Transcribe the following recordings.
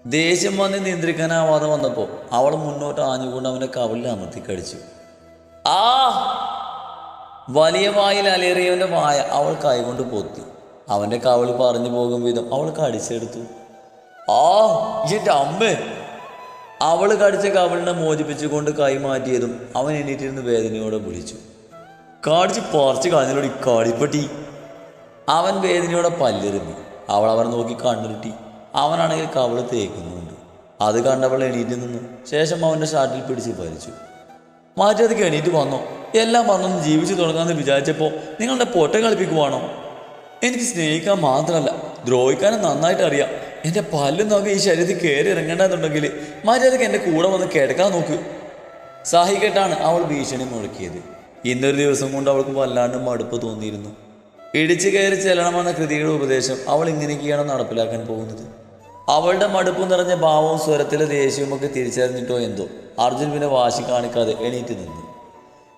ദേഷ്യം വന്ന് നിയന്ത്രിക്കാനാവാതെ വന്നപ്പോൾ അവൾ മുന്നോട്ട് ആഞ്ഞുകൊണ്ട് അവൻ്റെ കവിളിൽ അമർത്തി കടിച്ചു. ആ വലിയ വായിൽ അലേറിയവൻ്റെ വായ അവൾ കൈകൊണ്ട് പൊത്തി. അവൻ്റെ കവിള് പറഞ്ഞു പോകും വിധം അവൾ കടിച്ചെടുത്തു. ആ എൻ്റെ അമ്മേ! അവൾ കടിച്ച കവിളിനെ മോചിപ്പിച്ചുകൊണ്ട് കൈ മാറ്റിയതും അവൻ എണീറ്റിരുന്ന് വേദനയോടെ വിളിച്ചു. കാടിച്ച് പറിച്ച് കളഞ്ഞലോടി കാടിപ്പട്ടി! അവൻ വേദനയോടെ പല്ലെറിഞ്ഞു. അവൾ അവനെ നോക്കി കണ്ണുരുട്ടി. അവനാണെങ്കിൽ കവിള് തേക്കുന്നുണ്ട്. അത് കണ്ടവൾ എണീറ്റ് നിന്നു. ശേഷം അവൻ്റെ ഷർട്ടിൽ പിടിച്ച് ഭരിച്ചു. മാറ്റത്തേക്ക് എണീറ്റ് വന്നോ? എല്ലാം വന്നൊന്ന് ജീവിച്ചു തുടങ്ങാമെന്ന് വിചാരിച്ചപ്പോൾ നിങ്ങളുടെ പൊട്ട കളിപ്പിക്കുവാണോ? എനിക്ക് സ്നേഹിക്കാൻ മാത്രമല്ല ദ്രോഹിക്കാനും നന്നായിട്ട് അറിയാം. എൻ്റെ പല്ലും നോക്കി ഈ ശരീരത്തിൽ കയറി ഇറങ്ങേണ്ടതുണ്ടെങ്കിൽ മാറ്റത്തേക്ക് എൻ്റെ കൂടെ വന്ന് കിടക്കാൻ നോക്ക്. സഹികെട്ടാണ് അവൾ ഭീഷണി മുഴക്കിയത്. ഇന്നൊരു ദിവസം കൊണ്ട് അവൾക്ക് വല്ലാണ്ട് മടുപ്പ് തോന്നിയിരുന്നു. ഇടിച്ചു കയറി ചെല്ലണമെന്ന കൃതിയുടെ ഉപദേശം അവൾ ഇങ്ങനെയൊക്കെയാണ് നടപ്പിലാക്കാൻ പോകുന്നത്. അവളുടെ മടുപ്പ് നിറഞ്ഞ ഭാവവും സ്വരത്തിലെ ദേഷ്യവുമൊക്കെ തിരിച്ചറിഞ്ഞിട്ടോ എന്തോ അർജുൻ പിന്നെ വാശി കാണിക്കാതെ എണീറ്റ് നിന്നു.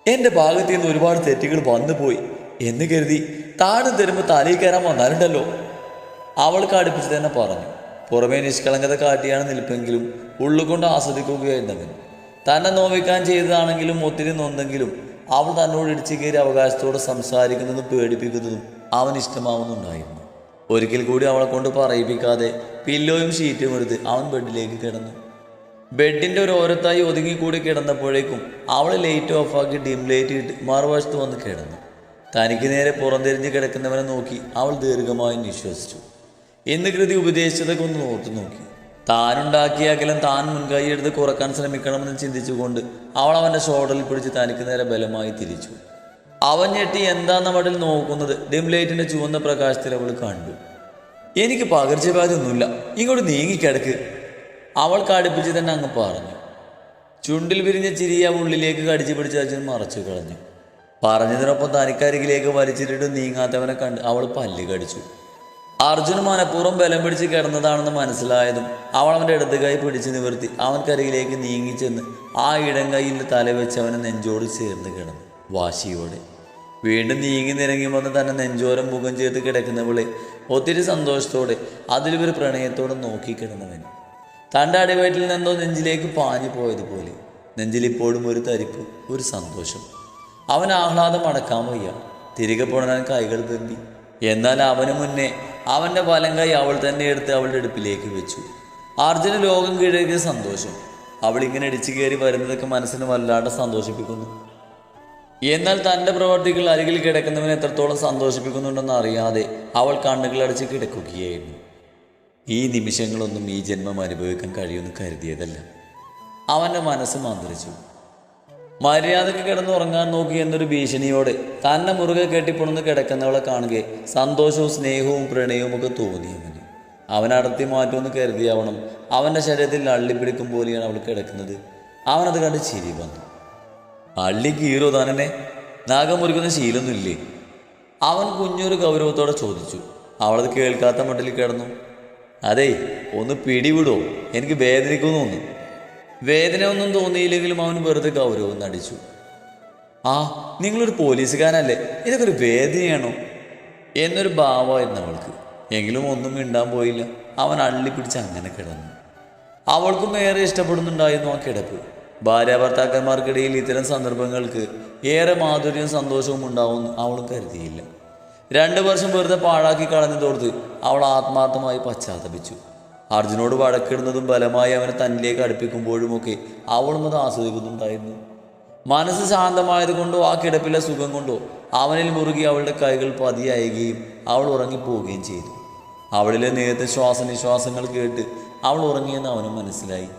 എൻ്റെ ഭാഗത്തു നിന്ന് ഒരുപാട് തെറ്റുകൾ വന്നുപോയി എന്ന് കരുതി താഴെ തരുമ്പോൾ തലയിൽ കയറാൻ വന്നാലുണ്ടല്ലോ, അവൾക്ക് അടുപ്പിച്ച് തന്നെ പറഞ്ഞു. പുറമേ നിഷ്കളങ്കത കാട്ടിയാണ് നിൽപ്പെങ്കിലും ഉള്ളുകൊണ്ട് ആസ്വദിക്കുകയായിരുന്നവൻ. തന്നെ നോവിക്കാൻ ചെയ്തതാണെങ്കിലും ഒത്തിരി നൊന്നെങ്കിലും അവൾ തന്നോട് ഇടിച്ചു കയറി അവകാശത്തോടെ സംസാരിക്കുന്നതും പേടിപ്പിക്കുന്നതും അവൻ ഇഷ്ടമാവുന്നുണ്ടായിരുന്നു. ഒരിക്കൽ കൂടി അവളെ കൊണ്ട് പറയിപ്പിക്കാതെ പില്ലോയും ഷീറ്റും എടുത്ത് അവൻ ബെഡിലേക്ക് കിടന്നു. ബെഡിൻ്റെ ഒരു ഓരത്തായി ഒതുങ്ങിക്കൂടി കിടന്നപ്പോഴേക്കും അവൾ ലൈറ്റ് ഓഫാക്കി ഡിം ലൈറ്റ് ഇട്ട് മറുവശത്ത് വന്ന് കിടന്നു. തനിക്ക് നേരെ പുറംതിരിഞ്ഞ് കിടക്കുന്നവനെ നോക്കി അവൾ ദീർഘമായി നിശ്വസിച്ചു. ഇന്ന് കൃതി ഉപദേശിച്ചതൊക്കെ ഒന്ന് ഓർത്തു നോക്കി. താനുണ്ടാക്കിയ അകലം താൻ മുൻകൈ എടുത്ത് കുറക്കാൻ ശ്രമിക്കണമെന്ന് ചിന്തിച്ചുകൊണ്ട് അവൾ അവൻ്റെ ഷോൾഡറിൽ പിടിച്ച് തനിക്ക് നേരെ ബലമായി തിരിച്ചു. അവൻ ഞെട്ടി എന്താന്ന മട്ടിൽ നോക്കുന്നത് ഡിം ലൈറ്റിൻ്റെ ചുവന്ന പ്രകാശത്തിൽ അവൾ കണ്ടു. എനിക്ക് പകർച്ചവ്യാധിയൊന്നുമില്ല, ഇങ്ങോട്ട് നീങ്ങിക്കിടക്ക്, അവൾക്ക് അടുപ്പിച്ച് തന്നെ അങ്ങ് പറഞ്ഞു. ചുണ്ടിൽ വിരിഞ്ഞ ചിരിയ ഉള്ളിലേക്ക് കടിച്ചു പിടിച്ച് അർജുൻ മറച്ചു കളഞ്ഞു. പറഞ്ഞതിനൊപ്പം തനിക്കരികിലേക്ക് വലിച്ചിട്ട് നീങ്ങാത്തവനെ കണ്ട് അവൾ പല്ല് കടിച്ചു. അർജുൻ മനഃപൂർവ്വം ബലം പിടിച്ച് കിടന്നതാണെന്ന് മനസ്സിലായതും അവൾ അവൻ്റെ ഇടത് കൈ പിടിച്ച് നിവർത്തി അവൻക്കരികിലേക്ക് നീങ്ങിച്ചെന്ന് ആ ഇടം കൈയിൽ തലവെച്ച് അവനെ നെഞ്ചോട് ചേർന്ന് കിടന്നു വാശിയോടെ. വീണ്ടും നീങ്ങി നിരങ്ങി വന്ന് തന്നെ നെഞ്ചോരം മുഖം ചേർത്ത് കിടക്കുന്നവളെ ഒത്തിരി സന്തോഷത്തോടെ അതിലൊരു പ്രണയത്തോടെ നോക്കി കിടന്നവൻ തൻ്റെ അടിവയറ്റിൽ നിന്നോ നെഞ്ചിലേക്ക് പാഞ്ഞു പോയതുപോലെ. നെഞ്ചിലിപ്പോഴും ഒരു തരിപ്പ്, ഒരു സന്തോഷം. അവൻ ആഹ്ലാദം അടക്കാൻ വയ്യ. തിരികെ പുണരാൻ കൈകൾ തെമ്പി. എന്നാൽ അവന് മുന്നേ അവൻ്റെ വലം കൈ അവൾ തന്നെ എടുത്ത് അവളുടെ അടുപ്പിലേക്ക് വെച്ചു. അർജുന് ലോകം കീഴടക്കിയ സന്തോഷം. അവൾ ഇങ്ങനെ ഇടിച്ചു കയറി വരുന്നതൊക്കെ മനസ്സിന് വല്ലാണ്ട് സന്തോഷിപ്പിക്കുന്നു. എന്നാൽ തൻ്റെ പ്രവർത്തികൾ അരികിൽ കിടക്കുന്നവനെ എത്രത്തോളം സന്തോഷിപ്പിക്കുന്നുണ്ടെന്ന് അറിയാതെ അവൾ കണ്ണുകളടച്ച് കിടക്കുകയായിരുന്നു. ഈ നിമിഷങ്ങളൊന്നും ഈ ജന്മം അനുഭവിക്കാൻ കഴിയുമെന്ന് കരുതിയതല്ല. അവൻ്റെ മനസ്സ് മന്ത്രിച്ചു. മര്യാദക്ക് കിടന്നുറങ്ങാൻ നോക്കി എന്നൊരു ഭീഷണിയോടെ തന്നെ മുറുകെ കെട്ടിപ്പുണർന്ന് കിടക്കുന്നവളെ കാണുകെ സന്തോഷവും സ്നേഹവും പ്രണയവും ഒക്കെ തോന്നിയവന്. അവൻ അടർത്തി മാറ്റുമെന്ന് കരുതിയാവണം അവൻ്റെ ശരീരത്തിൽ അള്ളിപ്പിടിക്കും പോലെയാണ് അവൾ കിടക്കുന്നത്. അവനത് കണ്ട് ചിരി വന്നു. അള്ളി കീറോ താനെന്നെ? നാഗം മുറിക്കുന്ന ശീലമൊന്നുമില്ലേ? അവൻ കുഞ്ഞൊരു ഗൗരവത്തോടെ ചോദിച്ചു. അവളത് കേൾക്കാത്ത മട്ടിൽ കിടന്നു. അതേ, ഒന്ന് പിടിവിടോ, എനിക്ക് വേദനിക്കുമെന്ന് തോന്നുന്നു. വേദന ഒന്നും തോന്നിയില്ലെങ്കിലും അവൻ വെറുതെ ഗൗരവം നടിച്ചു. ആ, നിങ്ങളൊരു പോലീസുകാരനല്ലേ, ഇതൊക്കെ ഒരു വേദനയാണോ എന്നൊരു ഭാവമായിരുന്നു അവൾക്ക്. എങ്കിലും ഒന്നും മിണ്ടാൻ പോയില്ല. അവൻ അള്ളിപ്പിടിച്ച് അങ്ങനെ കിടന്നു. അവൾക്കും ഏറെ ഇഷ്ടപ്പെടുന്നുണ്ടായിരുന്നു ആ കിടപ്പ്. ഭാര്യ ഭർത്താക്കന്മാർക്കിടയിൽ ഇത്തരം സന്ദർഭങ്ങൾക്ക് ഏറെ മാധുര്യവും സന്തോഷവും ഉണ്ടാവുമെന്ന് അവളും കരുതിയില്ല. 2 വർഷം വെറുതെ പാഴാക്കി കളഞ്ഞതോർത്ത് അവൾ ആത്മാർത്ഥമായി പശ്ചാത്തപിച്ചു. അർജുനോട് വഴക്കിടുന്നതും ബലമായി അവനെ തന്നിലേക്ക് അടുപ്പിക്കുമ്പോഴുമൊക്കെ അവളും അത് ആസ്വദിക്കുന്നുണ്ടായിരുന്നു. മനസ്സ് ശാന്തമായത് കൊണ്ടോ ആ കിടപ്പിലെ സുഖം കൊണ്ടോ അവനിൽ മുറുകി അവളുടെ കൈകൾ പതിയയുകയും അവൾ ഉറങ്ങിപ്പോവുകയും ചെയ്തു. അവളിലെ നേരത്തെ ശ്വാസനിശ്വാസങ്ങൾ കേട്ട് അവൾ ഉറങ്ങിയെന്ന് അവനും മനസ്സിലായി.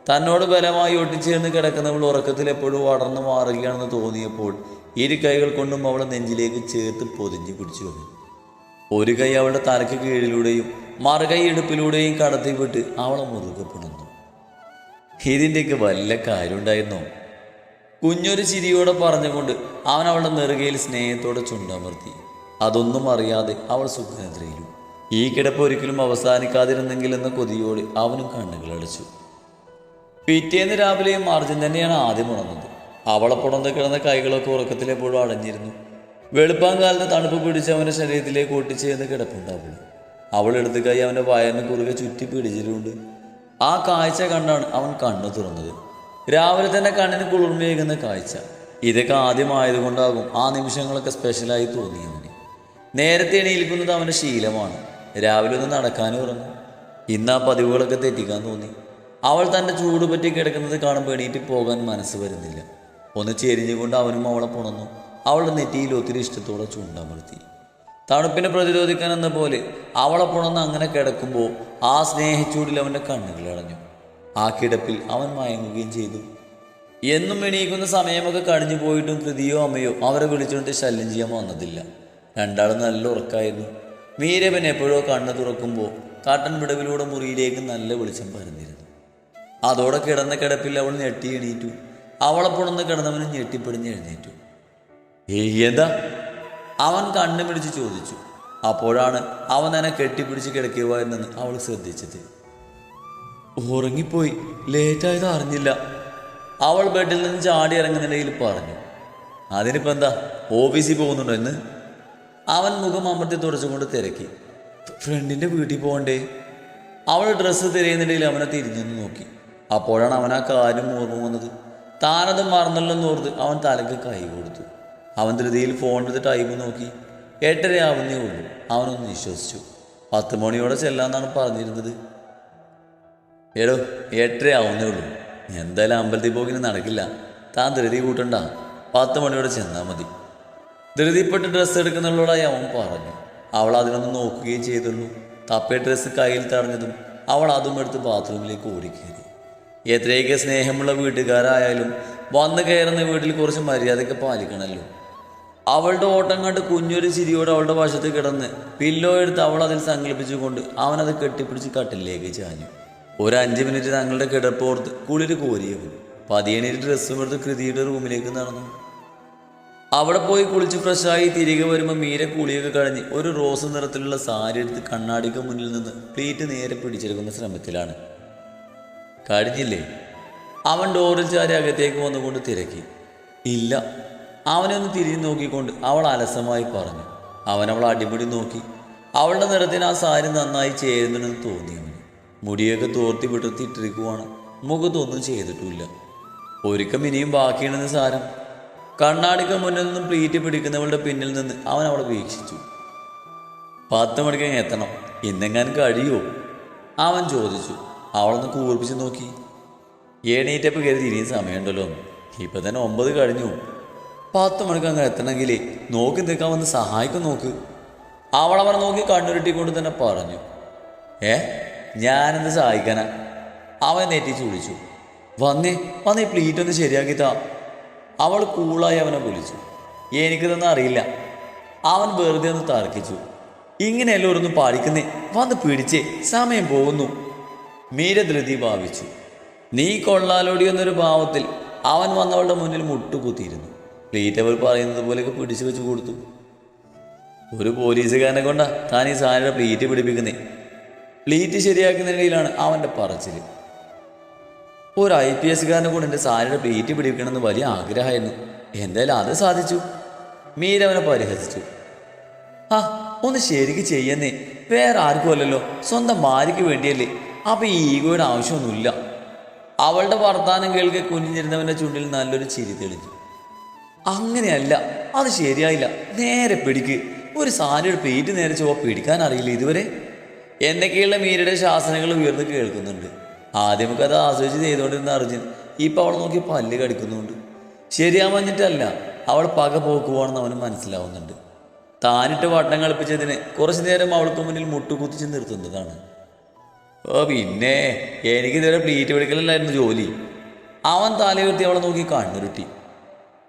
തന്നോട് ബലമായി ഒട്ടിച്ചേർന്ന് കിടക്കുന്നവൾ ഉറക്കത്തിൽ എപ്പോഴും വളർന്നു മാറുകയാണെന്ന് തോന്നിയപ്പോൾ ഇരു കൈകൾ കൊണ്ടും അവളെ നെഞ്ചിലേക്ക് ചേർത്ത് പൊതിഞ്ഞു പിടിച്ചു അവൻ. ഒരു കൈ അവളുടെ തലയ്ക്ക് കീഴിലൂടെയും മറുകൈ ഇടുപ്പിലൂടെയും കടത്തിവിട്ട് അവളെ മുറുകെ പിണന്നു. ഇതിൻ്റെയൊക്കെ വല്ല കാര്യമുണ്ടായിരുന്നോ? കുഞ്ഞൊരു ചിരിയോടെ പറഞ്ഞുകൊണ്ട് അവൻ അവളുടെ നെറുകയിൽ സ്നേഹത്തോടെ ചുണ്ടമർത്തി. അതൊന്നും അറിയാതെ അവൾ സുഖനിദ്രയിലും. ഈ കിടപ്പ് ഒരിക്കലും അവസാനിക്കാതിരുന്നെങ്കിൽ എന്ന കൊതിയോടെ അവനും കണ്ണുകൾ അടച്ചു. പിറ്റേന്ന് രാവിലെയും അർജുൻ തന്നെയാണ് ആദ്യം ഉണർന്നത്. അവളെ പുണർന്ന് കിടന്ന കൈകളൊക്കെ ഉറക്കത്തിലെപ്പോഴും അടഞ്ഞിരുന്നു. വെളുപ്പാങ്കാലത്ത് തണുപ്പ് പിടിച്ച് അവൻ്റെ ശരീരത്തിലേക്ക് ഒട്ടിച്ചേർന്ന് കിടപ്പുണ്ടാവുള്ളൂ. അവൾ എടുത്ത് കൈ അവൻ്റെ വയറിന് കുറുകെ ചുറ്റി പിടിച്ചിട്ടുണ്ട്. ആ കാഴ്ച കണ്ടാണ് അവൻ കണ്ണു തുറന്നത്. രാവിലെ തന്നെ കണ്ണിന് കുളിർമയേകുന്ന കാഴ്ച. ഇതൊക്കെ ആദ്യമായതുകൊണ്ടാകും ആ നിമിഷങ്ങളൊക്കെ സ്പെഷ്യലായി തോന്നിയവന്. നേരത്തെ എണീൽക്കുന്നത് അവൻ്റെ ശീലമാണ്. രാവിലെ ഒന്ന് നടക്കാനും ഇറങ്ങും. ഇന്ന് ആ പതിവുകളൊക്കെ തെറ്റിക്കാൻ തോന്നി. അവൾ തൻ്റെ ചൂട് പറ്റി കിടക്കുന്നത് കാണുമ്പോൾ എണീറ്റ് പോകാൻ മനസ്സ് വരുന്നില്ല. ഒന്ന് ചെരിഞ്ഞുകൊണ്ട് അവനും അവളെ പുണർന്നു. അവളുടെ നെറ്റിയിൽ ഒത്തിരി ഇഷ്ടത്തോടെ ചുണ്ടമർത്തി. തണുപ്പിനെ പ്രതിരോധിക്കാൻ എന്ന പോലെ അവളെ പുണർന്ന് അങ്ങനെ കിടക്കുമ്പോൾ ആ സ്നേഹച്ചൂടിൽ അവൻ്റെ കണ്ണുകൾ അടഞ്ഞു. ആ കിടപ്പിൽ അവൻ മയങ്ങുകയും ചെയ്തു. എന്നും എണീക്കുന്ന സമയമൊക്കെ കഴിഞ്ഞു പോയിട്ടും കൃതിയോ അമ്മയോ അവരെ വിളിച്ചുകൊണ്ട് ശല്യം ചെയ്യാൻ വന്നതില്ല. രണ്ടാളും നല്ല ഉറക്കായിരുന്നു. മീരവൻ എപ്പോഴോ കണ്ണ് തുറക്കുമ്പോൾ കാട്ടൻ വിടവിലൂടെ മുറിയിലേക്ക് നല്ല വെളിച്ചം പരന്നിരുന്നു. അതോടെ കിടന്ന കിടപ്പിൽ അവൾ ഞെട്ടി എണീറ്റു. അവളെ പുണർന്ന് കിടന്നവന് ഞെട്ടിപ്പിടിഞ്ഞ് എഴുന്നേറ്റു. എന്താ? അവൻ കണ്ണു പിടിച്ച് ചോദിച്ചു. അപ്പോഴാണ് അവൻ തന്നെ കെട്ടിപ്പിടിച്ച് കിടക്കുകയായിരുന്നെന്ന് അവൾ ശ്രദ്ധിച്ചത്. ഉറങ്ങിപ്പോയി, ലേറ്റായത് അറിഞ്ഞില്ല, അവൾ ബെഡിൽ നിന്ന് ചാടി ഇറങ്ങുന്നിടയിൽ പറഞ്ഞു. അതിനിപ്പോൾ എന്താ, ഓഫീസിൽ പോകുന്നുണ്ടോ എന്ന്? അവൻ മുഖം അമർത്തി തുടച്ചുകൊണ്ട് തിരക്കി. ഫ്രണ്ടിൻ്റെ വീട്ടിൽ പോകണ്ടേ? അവൾ ഡ്രസ്സ് തിരയുന്നിടയിൽ അവനെ തിരിഞ്ഞെന്ന് നോക്കി. അപ്പോഴാണ് അവൻ ആ കാര്യം ഓർമ്മ വന്നത്. താനത് മറന്നല്ലെന്നോർത്ത് അവൻ തലക്ക് കൈ കൊടുത്തു. അവൻ ധൃതിയിൽ ഫോൺ എടുത്ത് ടൈം നോക്കി. 8:30 ആവുന്നേ ഉള്ളൂ. അവനൊന്ന് വിശ്വസിച്ചു. 10 മണിയോടെ ചെല്ലാന്നാണ് പറഞ്ഞിരുന്നത്. എടോ, 8:30 ആവുന്നേ ഉള്ളൂ. എന്തായാലും അമ്പലത്തിൽ പോകിന് നടക്കില്ല. താൻ ധൃതി കൂട്ടണ്ട, 10 മണിയോടെ ചെന്നാൽ മതി. ധൃതിപ്പെട്ട് ഡ്രസ്സ് എടുക്കുന്നവളോടായി അവൻ പറഞ്ഞു. അവൾ അതിനൊന്ന് നോക്കുകയും ചെയ്തുള്ളൂ. തപ്പേ ഡ്രസ്സ് കയ്യിൽ തടഞ്ഞതും അവൾ അതും എടുത്ത് ബാത്റൂമിലേക്ക് ഓടിക്കയറി. എത്രയൊക്കെ സ്നേഹമുള്ള വീട്ടുകാരായാലും വന്നു കയറുന്ന വീട്ടിൽ കുറച്ച് മര്യാദയൊക്കെ പാലിക്കണമല്ലോ. അവളുടെ ഓട്ടം കണ്ട് കുഞ്ഞൊരു ചിരിയോടെ അവളുടെ വശത്ത് കിടന്ന് പില്ലോ എടുത്ത് അവൾ അതിൽ സങ്കല്പിച്ചുകൊണ്ട് അവനത് കെട്ടിപ്പിടിച്ച് കട്ടിലേക്ക് ചാഞ്ഞു. ഒരു 5 മിനിറ്റ് തങ്ങളുടെ കിടപ്പോർത്ത് കുളിര് കോരിയവൻ പതിയണീര് ഡ്രസ്സും എടുത്ത് കൃതിയുടെ റൂമിലേക്ക് നടന്നു. അവിടെ പോയി കുളിച്ച് ഫ്രഷായി തിരികെ വരുമ്പോൾ മീര കുളിയൊക്കെ കഴിഞ്ഞ് ഒരു റോസ് നിറത്തിലുള്ള സാരി എടുത്ത് കണ്ണാടിക്ക് മുന്നിൽ നിന്ന് പ്ലീറ്റ് നേരെ പിടിച്ചെടുക്കുന്ന ശ്രമത്തിലാണ്. കഴിഞ്ഞില്ലേ? അവൻ ഡോറിൽ ചാരി അകത്തേക്ക് വന്നുകൊണ്ട് തിരക്കി. ഇല്ല. അവനെ ഒന്ന് തിരിഞ്ഞു നോക്കിക്കൊണ്ട് അവൾ അലസമായി പറഞ്ഞു. അവൻ അവൾ അടിമുടി നോക്കി. അവളുടെ നിറത്തിന് ആ സാരി നന്നായി ചേരുന്നുണ്ടെന്ന് തോന്നിയവന്. മുടിയൊക്കെ തോർത്തി വിടർത്തിയിട്ടിരിക്കുവാണ്. മുഖത്തൊന്നും ചെയ്തിട്ടില്ല. ഒരുക്കം ഇനിയും ബാക്കിയുണ്ടെന്ന് സാരം. കണ്ണാടിക്ക് മുന്നിൽ നിന്നും പ്ലീറ്റ് പിടിക്കുന്നവളുടെ പിന്നിൽ നിന്ന് അവൻ അവളെ വീക്ഷിച്ചു. 10 മണിക്ക് എത്തണം, ഇന്നെങ്ങാനും കഴിയുമോ? അവൻ ചോദിച്ചു. അവളൊന്ന് കൂർപ്പിച്ച് നോക്കി. എണീറ്റപ്പോൾ കരുതി ഇനിയും സമയമുണ്ടല്ലോ, ഇപ്പം തന്നെ 9 കഴിഞ്ഞു. 10 മണിക്ക് അങ്ങ് എത്തണമെങ്കിലേ നോക്കി നിൽക്കാൻ വന്ന് സഹായിക്കും നോക്ക്. അവളവനെ നോക്കി കണ്ണുരുട്ടിക്കൊണ്ട് തന്നെ പറഞ്ഞു. ഞാനെന്ത് സഹായിക്കാനാ? അവൻ നെറ്റിച്ച് വിളിച്ചു. വന്നേ ഈ പ്ലീറ്റ് ഒന്ന് ശരിയാക്കിത്താ. അവൾ കൂളായി അവനെ വിളിച്ചു. എനിക്കിതൊന്നും അറിയില്ല. അവൻ വെറുതെ ഒന്ന് തർക്കിച്ചു. ഇങ്ങനെയല്ല ഓരോന്നും പാടിക്കുന്നേ, വന്ന് പിടിച്ചേ, സമയം പോകുന്നു. മീര ധൃതി ഭാവിച്ചു. നീ കൊള്ളാലോടി എന്നൊരു ഭാവത്തിൽ അവൻ വന്നവളുടെ മുന്നിൽ മുട്ടുകുത്തിയിരുന്നു. പ്ലീറ്റ് അവൾ പറയുന്നത് പോലെയൊക്കെ പിടിച്ചു വെച്ച് കൊടുത്തു. ഒരു പോലീസുകാരനെ കൊണ്ടാ താൻ ഈ സാരിയുടെ പ്ലീറ്റ് പിടിപ്പിക്കുന്നേ. പ്ലീറ്റ് ശരിയാക്കുന്നതിനിടയിലാണ് അവൻ്റെ പറച്ചിൽ. ഒരു IPS കാരനെ കൊണ്ട് എൻ്റെ സാരിയുടെ പ്ലീറ്റ് പിടിക്കണമെന്ന് വലിയ ആഗ്രഹമായിരുന്നു. എന്തായാലും അത് സാധിച്ചു. മീര അവനെ പരിഹസിച്ചു. ഒന്ന് ശരിക്ക് ചെയ്യുന്നേ, വേറെ ആർക്കും അല്ലല്ലോ, സ്വന്തം ഭാര്യയ്ക്ക് വേണ്ടിയല്ലേ. അപ്പം ഈ ഈഗോയുടെ ആവശ്യമൊന്നുമില്ല. അവളുടെ വർത്താനം കേൾക്കെ കുഞ്ഞിരുന്നവൻ്റെ ചുണ്ടിൽ നല്ലൊരു ചിരി തെളിഞ്ഞു. അങ്ങനെയല്ല, അത് ശരിയായില്ല. നേരെ പിടിക്ക്. ഒരു സാരിയുടെ പ്ലീറ്റ് നേരെ ചൊവ്വ പിടിക്കാൻ അറിയില്ല ഇതുവരെ എന്നൊക്കെയുള്ള മീരയുടെ ശാസനകൾ ഉയർന്ന് കേൾക്കുന്നുണ്ട്. ആദ്യമൊക്കെ അത് ആസ്വദിച്ച് ചെയ്തുകൊണ്ടിരുന്ന അർജുൻ ഇപ്പം അവളെ നോക്കി പല്ല് കടിക്കുന്നുണ്ട്. ശരിയാവാഞ്ഞിട്ടല്ല, അവൾ പക പോക്കുവാണെന്ന് അവന് മനസ്സിലാവുന്നുണ്ട്. താനിട്ട് വട്ടം കളിപ്പിച്ചതിന് കുറച്ചു നേരം അവൾക്ക് മുന്നിൽ മുട്ടുകുത്തിച്ച് നിർത്തുന്നതാണ്. പിന്നെ എനിക്കിതുവരെ പ്ലീറ്റ് പിടിക്കലല്ലായിരുന്നു ജോലി. അവൻ തലയുയർത്തി അവളെ നോക്കി കണ്ണുരുട്ടി.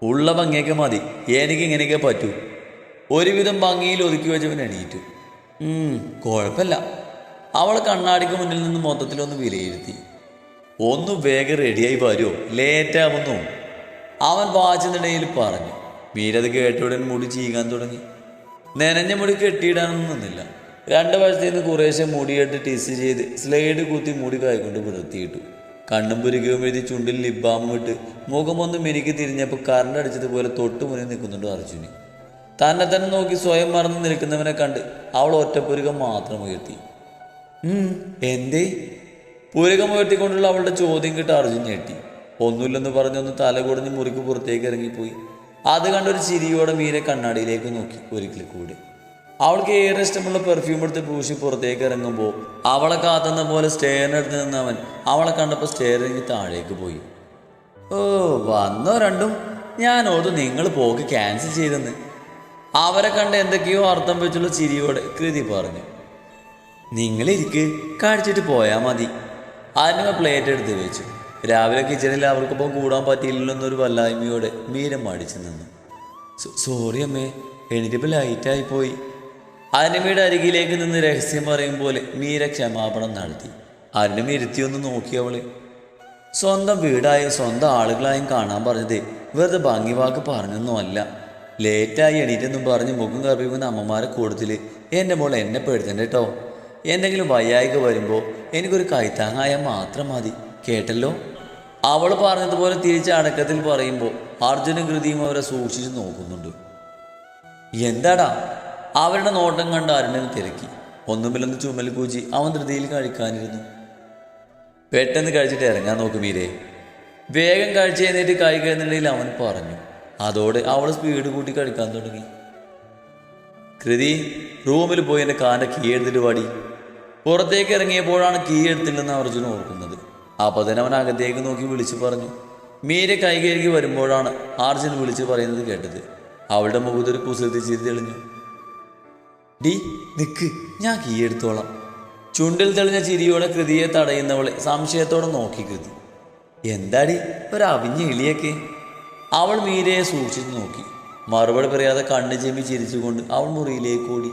ഉള്ള ഭംഗിയൊക്കെ മതി, എനിക്കിങ്ങനെയൊക്കെ പറ്റൂ. ഒരുവിധം ഭംഗിയിൽ ഒതുക്കി വെച്ചവൻ എണീറ്റു. കുഴപ്പമില്ല. അവൾ കണ്ണാടിക്ക് മുന്നിൽ നിന്ന് മൊത്തത്തിലൊന്ന് വിലയിരുത്തി. ഒന്ന് വേഗം റെഡിയായി വരുമോ, ലേറ്റാവുന്നു, അവൻ വാച്ചിനിടയിൽ പറഞ്ഞു. മീരത് കേട്ടയുടൻ മുടി ചീകാൻ തുടങ്ങി. നനഞ്ഞ മുടി കെട്ടിയിടാനൊന്നും നിന്നില്ല. 2 വശത്തുനിന്ന് കുറേശ്ശെ മുടിയിട്ട് ടിസ് ചെയ്ത് സ്ലൈഡ് കുത്തി മുടി കൈകൊണ്ട് വിടർത്തിയിട്ടു. കണ്ണും പുരുകയും എഴുതി ചുണ്ടിൽ ലിബാമും ഇട്ട് മുഖമൊന്ന് മെനിക്ക് തിരിഞ്ഞപ്പോൾ കറണ്ട് അടിച്ചതുപോലെ തൊട്ടു മുന്നിൽ നിൽക്കുന്നുണ്ട് അർജുന്. തന്നെ നോക്കി സ്വയം മറന്ന് നിൽക്കുന്നവനെ കണ്ട് അവൾ ഒറ്റപ്പുരുകം മാത്രം ഉയർത്തി. എന്തേ? പുരകമുയർത്തിക്കൊണ്ടുള്ള അവളുടെ ചോദ്യം കേട്ട് അർജുൻ ഞെട്ടി. ഒന്നുമില്ലെന്ന് പറഞ്ഞൊന്ന് തല കുടഞ്ഞ് മുറിക്ക് പുറത്തേക്ക് ഇറങ്ങിപ്പോയി. അത് കണ്ടൊരു ചിരിയോടെ മീര കണ്ണാടിയിലേക്ക് നോക്കി ഒരിക്കൽ കൂടി. അവൾക്ക് ഏറെ ഇഷ്ടമുള്ള പെർഫ്യൂം എടുത്ത് പൂശി പുറത്തേക്ക് ഇറങ്ങുമ്പോൾ അവളെ കാത്തുന്ന പോലെ സ്റ്റെയറിനടുത്ത് നിന്നവൻ അവളെ കണ്ടപ്പോൾ സ്റ്റെയറിങ് താഴേക്ക് പോയി. ഓ വന്നോ രണ്ടും, ഞാൻ ഓർത്തു നിങ്ങൾ പോക്ക് ക്യാൻസൽ ചെയ്തെന്ന്. അവരെ കണ്ട് എന്തൊക്കെയോ അർത്ഥം വെച്ചുള്ള ചിരിയോടെ കൃതി പറഞ്ഞു. നിങ്ങളിരിക്ക്, കഴിച്ചിട്ട് പോയാൽ മതി. അതിന് പ്ലേറ്റ് എടുത്ത് വെച്ചു. രാവിലെ കിച്ചണിൽ അവർക്കൊപ്പം കൂടാൻ പറ്റിയില്ലെന്നൊരു വല്ലായ്മയോടെ മീര മടിച്ചു നിന്നു. സോറി അമ്മേ, എണീറ്റപ്പോൾ ലൈറ്റായിപ്പോയി. അരുണിമയുടെ അരികിലേക്ക് നിന്ന് രഹസ്യം പറയും പോലെ മീര ക്ഷമാപണം നടത്തി. അരുണിമ ഇരുത്തിയൊന്ന് നോക്കി അവള്. സ്വന്തം വീടായും സ്വന്തം ആളുകളായും കാണാൻ പറഞ്ഞത് വെറുതെ ഭംഗി വാക്ക് പറഞ്ഞൊന്നും അല്ല. ലേറ്റായി എണീറ്റെന്നും പറഞ്ഞ് മുഖം കറുപ്പിക്കുന്ന അമ്മമാരെ കൂടുതൽ എൻ്റെ മോൾ എന്നെ പേടുത്തണ്ട കേട്ടോ. എന്തെങ്കിലും വയ്യായിക വരുമ്പോൾ എനിക്കൊരു കൈത്താങ്ങായാൽ മാത്രം മതി, കേട്ടല്ലോ. അവൾ പറഞ്ഞതുപോലെ തിരിച്ച് അടക്കത്തിൽ പറയുമ്പോൾ അർജുനും കൃതിയും അവരെ സൂക്ഷിച്ച് നോക്കുന്നുണ്ട്. എന്താടാ? അവരുടെ നോട്ടം കണ്ട് അരുണിനെ തിരക്കി. ഒന്നുമില്ലെന്ന് ചുമൽ കൂച്ചി അവൻ ധൃതിയിൽ കഴിക്കാനിരുന്നു. പെട്ടെന്ന് കഴിച്ചിട്ട് ഇറങ്ങാൻ നോക്കും മീരേ. വേഗം കഴിച്ച് കഴിഞ്ഞിട്ട് കൈ കഴിയുന്നിടയിൽ അവൻ പറഞ്ഞു. അതോടെ അവൾ സ്പീഡ് കൂട്ടി കഴിക്കാൻ തുടങ്ങി. കൃതി, റൂമിൽ പോയി എൻ്റെ കാറിൻ്റെ കീ എടുത്തിട്ട് പാടി. പുറത്തേക്ക് ഇറങ്ങിയപ്പോഴാണ് കീ എടുത്തില്ലെന്ന് അർജുൻ ഓർക്കുന്നത്. അപ്പോൾ തന്നെ അവൻ അകത്തേക്ക് നോക്കി വിളിച്ചു പറഞ്ഞു. മീര കൈ കഴുകി വരുമ്പോഴാണ് അർജുൻ വിളിച്ചു പറയുന്നത് കേട്ടത്. അവളുടെ മുഖത്തൊരു കുസൃതി ചിരി തെളിഞ്ഞു. ഡി നിക്ക്, ഞാൻ കീ എടുത്തോളാം. ചുണ്ടിൽ തെളിഞ്ഞ ചിരിയോടെ കൃതിയെ തടയുന്നവളെ സംശയത്തോടെ നോക്കി കൃതി. എന്താടി ഒരു അവിഞ്ഞ ഇളിയൊക്കെ? അവൾ മീരയെ സൂക്ഷിച്ചു നോക്കി. മറുപടി പറയാതെ കണ്ണ് ചെമ്മി ചിരിച്ചുകൊണ്ട് അവൾ മുറിയിലേക്ക് ഓടി.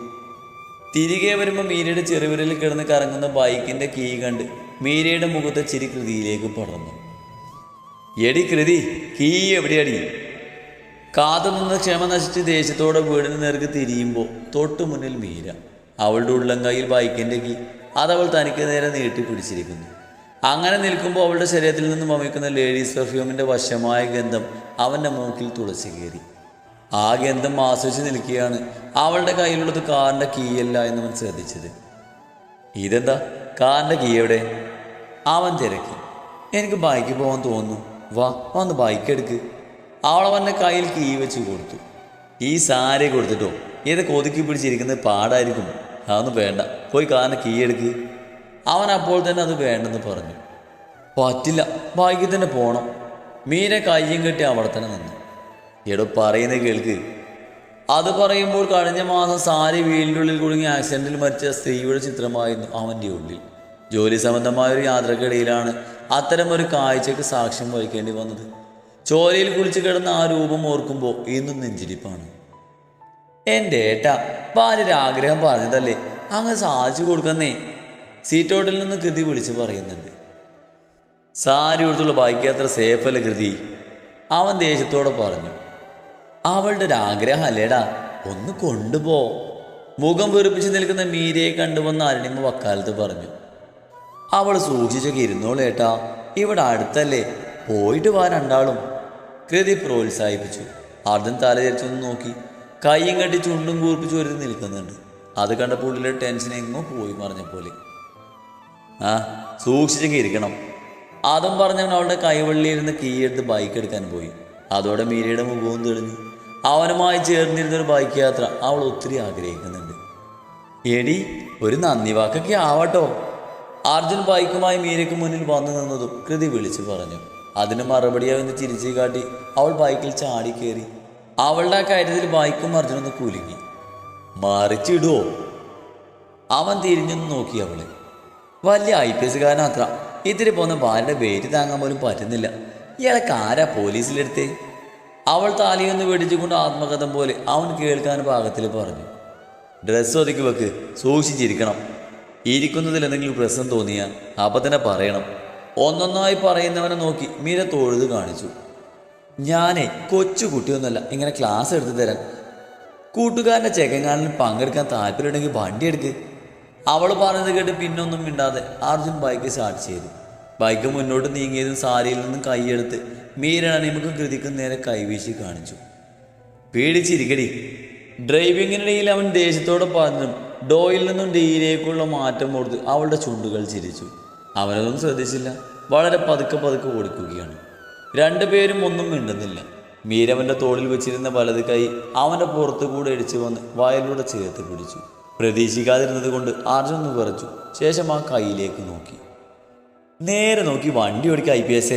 തിരികെ വരുമ്പോൾ മീരയുടെ ചെറുവിരലിൽ കിടന്ന് കറങ്ങുന്ന ബൈക്കിൻ്റെ കീ കണ്ട് മീരയുടെ മുഖത്തെ ചിരി കൃതിയിലേക്ക് പടർന്നു. എടി കൃതി, കീ എവിടെയടി? കാത്തുനിന്ന് ക്ഷമ നശിച്ച് ദേഷ്യത്തോടെ വീടിന് നേർക്ക് തിരിയുമ്പോൾ തൊട്ടു മുന്നിൽ മീര. അവളുടെ ഉള്ളംകൈയിൽ ബൈക്കിൻ്റെ കീ അതവൾ തനിക്ക് നേരെ നീട്ടി പിടിച്ചിരിക്കുന്നു. അങ്ങനെ നിൽക്കുമ്പോൾ അവളുടെ ശരീരത്തിൽ നിന്നും വമിക്കുന്ന ലേഡീസ് പെർഫ്യൂമിൻ്റെ വശമായ ഗന്ധം അവൻ്റെ മൂക്കിൽ തുളച്ചു കയറി. ആ ഗന്ധം ആസ്വദിച്ച് നിൽക്കുകയാണ് അവളുടെ കയ്യിലുള്ളത് കാറിൻ്റെ കീയല്ല എന്നവൻ ശ്രദ്ധിച്ചത്. ഇതെന്താ, കാറിൻ്റെ കീ എവിടെ? അവൻ തിരക്കി. എനിക്ക് ബൈക്ക് പോകാൻ തോന്നുന്നു, വാ വന്ന് ബൈക്ക് എടുക്ക്. അവളവൻ്റെ കയ്യിൽ കീ വെച്ച് കൊടുത്തു. ഈ സാരി കൊടുത്തിട്ടോ, ഏതൊക്കെ ഒതുക്കി പിടിച്ചിരിക്കുന്നത് പാടായിരിക്കും. അതൊന്നും വേണ്ട, പോയി കാറിൻ്റെ കീ എടുക്ക്. അവൻ അപ്പോൾ തന്നെ അത് വേണ്ടെന്ന് പറഞ്ഞു. പറ്റില്ല, ബൈക്കിൽ തന്നെ പോകണം. മീര കയ്യും കെട്ടി അവിടെ തന്നെ നിന്നു. എടോ പറയുന്നത് കേൾക്ക്. അത് പറയുമ്പോൾ കഴിഞ്ഞ മാസം സാരി വീടിൻ്റെ ഉള്ളിൽ കുടുങ്ങി ആക്സിഡൻറ്റിൽ മരിച്ച സ്ത്രീയുടെ ചിത്രമായിരുന്നു അവൻ്റെ ഉള്ളിൽ. ജോലി സംബന്ധമായൊരു യാത്രക്കിടയിലാണ് അത്തരമൊരു കാഴ്ചയ്ക്ക് സാക്ഷ്യം വഹിക്കേണ്ടി വന്നത്. ചോരയിൽ കുളിച്ച് കിടന്ന ആ രൂപം ഓർക്കുമ്പോൾ ഇന്നും നെഞ്ചിരിപ്പാണ്. എൻ്റെ ഏട്ടാ, ഭാര്യയുടെ ആഗ്രഹം പറഞ്ഞതല്ലേ, അങ്ങ് സാധിച്ചു കൊടുക്കുന്നേ. സീറ്റോട്ടിൽ നിന്ന് കൃതി വിളിച്ച് പറയുന്നുണ്ട്. സാരി കൊടുത്തുള്ള ബൈക്ക് യാത്ര സേഫല്ല കൃതി, അവൻ ദേഷ്യത്തോടെ പറഞ്ഞു. അവളുടെ ഒരു ആഗ്രഹം അല്ലേടാ, ഒന്ന് കൊണ്ടുപോ. മുഖം വെറുപ്പിച്ച് നിൽക്കുന്ന മീരയെ കണ്ടുവന്ന അരുണിമ വക്കാലത്ത് പറഞ്ഞു. അവൾ സൂക്ഷിച്ചൊക്കെ ഇരുന്നോളേട്ടാ, ഇവിടെ അടുത്തല്ലേ, പോയിട്ട് വാ രണ്ടാളും, കൃതി പ്രോത്സാഹിപ്പിച്ചു. അർജുൻ തലചരിച്ചൊന്ന് നോക്കി. കൈയും കെട്ടി ചുണ്ടും കൂർപ്പിച്ച് ഒരു നിൽക്കുന്നുണ്ട്. അത് കണ്ടപ്പോൾ ഉള്ളിലെ ടെൻഷൻ എങ്ങോ പോയി മറിഞ്ഞപ്പോലെ. ആ സൂക്ഷിച്ചൊക്കെ ഇരിക്കണം. അതും പറഞ്ഞവൻ അവളുടെ കൈവള്ളിയിരുന്ന് കീയെടുത്ത് ബൈക്ക് എടുക്കാൻ പോയി. അതോടെ മീരയുടെ മുഖവും തെളിഞ്ഞു. അവനുമായി ചേർന്നിരുന്നൊരു ബൈക്ക് യാത്ര അവൾ ഒത്തിരി ആഗ്രഹിക്കുന്നുണ്ട്. എടി ഒരു നന്ദി വാക്കൊക്കെ ആവട്ടോ. അർജുൻ ബൈക്കുമായി മീരയ്ക്ക് മുന്നിൽ വന്നു നിന്നതും കൃതി വിളിച്ചു പറഞ്ഞു. അതിന് മറുപടിയായി ചിരിച്ചു കാട്ടി അവൾ ബൈക്കിൽ ചാടി കയറി. അവളുടെ ആ കാര്യത്തിൽ ബൈക്കും അർജുനൊന്ന് കുലുങ്ങി. മറിച്ചിടുവോ? അവൻ തിരിഞ്ഞൊന്ന് നോക്കി അവളെ. വലിയ IPS കാരനത്ര, ഇത്തിരി പോന്ന ഭാര്യയുടെ വെയിറ്റ് താങ്ങാൻ പോലും പറ്റുന്നില്ല. ഇയാൾക്ക് ആരാ പോലീസിലെടുത്തേ? അവൾ താലിയൊന്ന് വെടിച്ചുകൊണ്ട് ആത്മകഥം പോലെ അവൻ കേൾക്കാൻ പാകത്തിൽ പറഞ്ഞു. ഡ്രസ്സ് ഒതുക്കി വെക്ക്, സൂക്ഷിച്ചിരിക്കണം. ഇരിക്കുന്നതിൽ എന്തെങ്കിലും പ്രശ്നം തോന്നിയാൽ അപ്പം തന്നെ പറയണം. ഒന്നൊന്നായി പറയുന്നവനെ നോക്കി മീര തൊഴുത് കാണിച്ചു. ഞാനേ കൊച്ചു കുട്ടിയൊന്നുമല്ല ഇങ്ങനെ ക്ലാസ് എടുത്തു തരാൻ. കൂട്ടുകാരൻ്റെ ചെക്കങ്ങാനിൽ പങ്കെടുക്കാൻ താല്പര്യമുണ്ടെങ്കിൽ വണ്ടി എടുക്ക്. അവൾ പറഞ്ഞത് കേട്ട് പിന്നൊന്നും മിണ്ടാതെ അർജുൻ ബൈക്ക് സ്റ്റാർട്ട് ചെയ്തു. ബൈക്ക് മുന്നോട്ട് നീങ്ങിയതും സാരിയിൽ നിന്നും കൈയെടുത്ത് മീരണിമുഖം കൃതിക്കും നേരെ കൈവീശി കാണിച്ചു. പേടിച്ചിരിക്കടി. ഡ്രൈവിങ്ങിനിടയിൽ അവൻ ദേഷ്യത്തോടെ പറഞ്ഞു. ഡോയിൽ നിന്നും ഡിയിലേക്കുള്ള മാറ്റം കൊടുത്ത് അവളുടെ ചുണ്ടുകൾ ചിരിച്ചു. അവനതൊന്നും ശ്രദ്ധിച്ചില്ല. വളരെ പതുക്കെ പതുക്കെ ഓടിക്കുകയാണ്. രണ്ടുപേരും ഒന്നും മിണ്ടുന്നില്ല. മീരവൻ്റെ തോളിൽ വെച്ചിരുന്ന വലത് കൈ അവൻ്റെ പുറത്തു കൂടെ ഇടിച്ചു വന്ന് വയലിലൂടെ ചേർത്ത് പിടിച്ചു. പ്രതീക്ഷിക്കാതിരുന്നത് കൊണ്ട് അർജുൻ ഒന്ന് വിറച്ചു. ശേഷം ആ കൈയിലേക്ക് നോക്കി. നേരെ നോക്കി വണ്ടി ഓടിക്കുക IPS.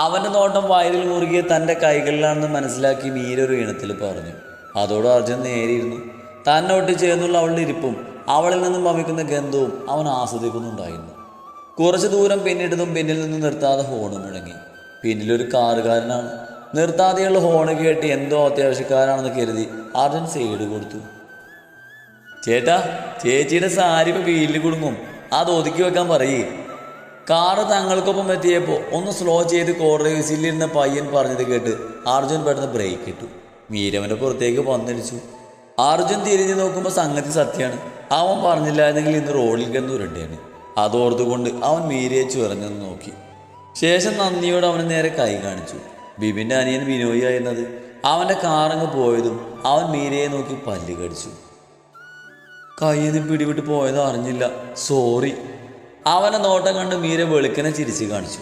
അവൻ്റെ നോട്ടം വയലിൽ മുറുകിയ തൻ്റെ കൈകളിലാണെന്ന് മനസ്സിലാക്കി മീര ഒരു ഈണത്തിൽ പറഞ്ഞു. അതോടെ അർജുൻ നേരെയിരുന്നു. തന്നോട്ട് ചേർന്നുള്ള അവളുടെ ഇരിപ്പും അവളിൽ നിന്നും വമിക്കുന്ന ഗന്ധവും അവൻ ആസ്വദിക്കുന്നുണ്ടായിരുന്നു. കുറച്ച് ദൂരം പിന്നിട്ടതും പിന്നിൽ നിന്നും നിർത്താതെ ഹോണ് മുഴങ്ങി. പിന്നിലൊരു കാറുകാരനാണ്. നിർത്താതെയുള്ള ഹോണ് കേട്ട് എന്തോ അത്യാവശ്യക്കാരാണെന്ന് കരുതി അർജുൻ സൈഡ് കൊടുത്തു. ചേട്ടാ, ചേച്ചിയുടെ സാരി ഇപ്പോൾ വീട്ടിൽ കുടുങ്ങും, അത് ഒതുക്കി വെക്കാൻ പറയേ. കാറ് തങ്ങൾക്കൊപ്പം എത്തിയപ്പോൾ ഒന്ന് സ്ലോ ചെയ്ത് കോർണർ സീറ്റിലിരുന്ന പയ്യൻ പറഞ്ഞത് കേട്ട് അർജുൻ പെട്ടെന്ന് ബ്രേക്ക് ഇട്ടു. മീരവൻ്റെ പുറത്തേക്ക് വന്നിടിച്ചു. അർജുൻ തിരിഞ്ഞു നോക്കുമ്പോൾ സംഗതി സത്യമാണ്. അവൻ പറഞ്ഞില്ലായിരുന്നെങ്കിൽ ഇന്ന് റോഡിൽ കിടന്ന് ഉരുണ്ടേണ്. അതോർത്തുകൊണ്ട് അവൻ മീരയെ ചുരഞ്ഞെന്ന് നോക്കി. ശേഷം നന്ദിയോട് അവന് നേരെ കൈ കാണിച്ചു. ബിബിൻ്റെ അനിയൻ ബിനോയ് ആയിരുന്നത്. അവൻ്റെ കാറങ്ങ് പോയതും അവൻ മീരയെ നോക്കി പല്ല് കടിച്ചു. കയ്യിൽ നിന്ന് പിടിവിട്ട് പോയത് അറിഞ്ഞില്ല, സോറി. അവനെ നോട്ടം കണ്ട് മീര വെളുക്കനെ ചിരിച്ച് കാണിച്ചു.